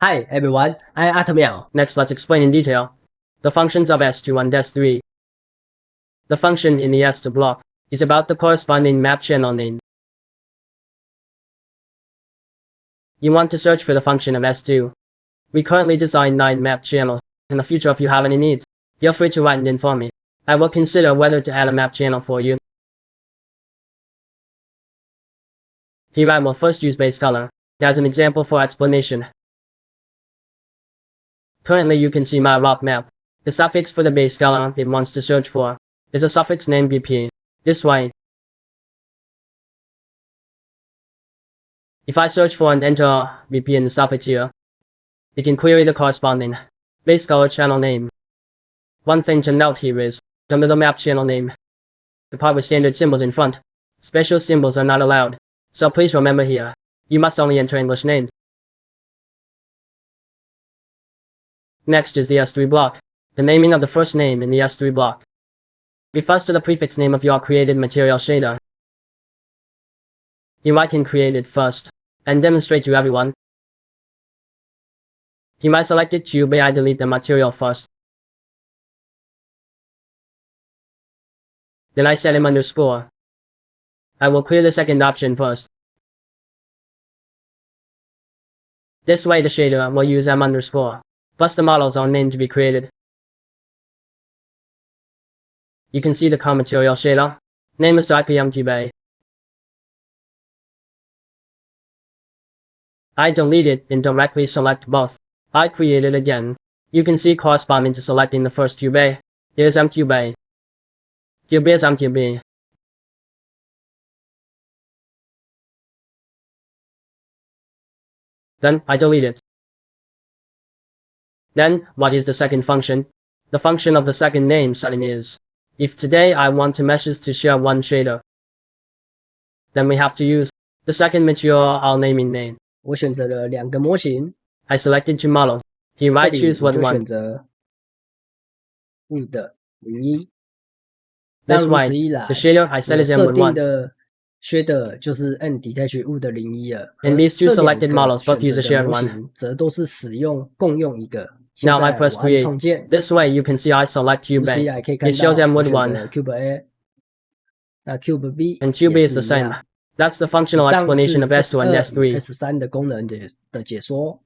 Hi everyone, I'm Atamiao. Next, let's explain in detail the functions of S2 and S3. The function in the S2 block is about the corresponding map channel name. You want to search for the function of S2. We currently design 9 map channels. In the future, if you have any needs, feel free to write and inform me. I will consider whether to add a map channel for you. Here I will first use base color as an example for explanation. Currently, you can see my route map. The suffix for the base color it wants to search for is a suffix named BP. This way, if I search for and enter BP in the suffix here, it can query the corresponding base color channel name. One thing to note here is, under the map channel name, the part with standard symbols in front, special symbols are not allowed. So please remember here, you must only enter English names. Next is the S3 block. The naming of the first name in the S3 block refers to the prefix name of your created material shader. Here I can create it first and demonstrate to everyone. Here I selected Cube I delete the material first. Then I set him underscore. I will clear the second option first. This way the shader will use M underscore, plus the model's own name to be created. You can see the car material shader. Name is .pmcube. I delete it and directly select both. I create it again. You can see corresponding to selecting the first cube. Here's mcube. Cube is mcube. Then I delete it. Then, what is the second function? The function of the second name setting is, if today I want two meshes to share one shader, then we have to use the second material naming name. 我选择了2个模型， I selected two models. Here I 这里 choose 我 what 就选 one. 择5.01。 This 那如 way, 此一来， the shader I set 我 is M 设定 1. 的 shader 就是 n detach 5.01了。 And these two 这两 selected 个 models both 选 use 择 a 的 shared 模 one. 型则都是共用一个。现 Now I 在 press 我按 create. 创建， This way you can see I select 如 cube 此一 A. 来可以看 It shows 到 M 我 with 选 one. 择 cube A， 那 cube B And cube 也 is 是 the 一 same. 样。 That's the 以 functional 上 explanation 是 of S2 and S2 与 S3. S3 的功能的解说。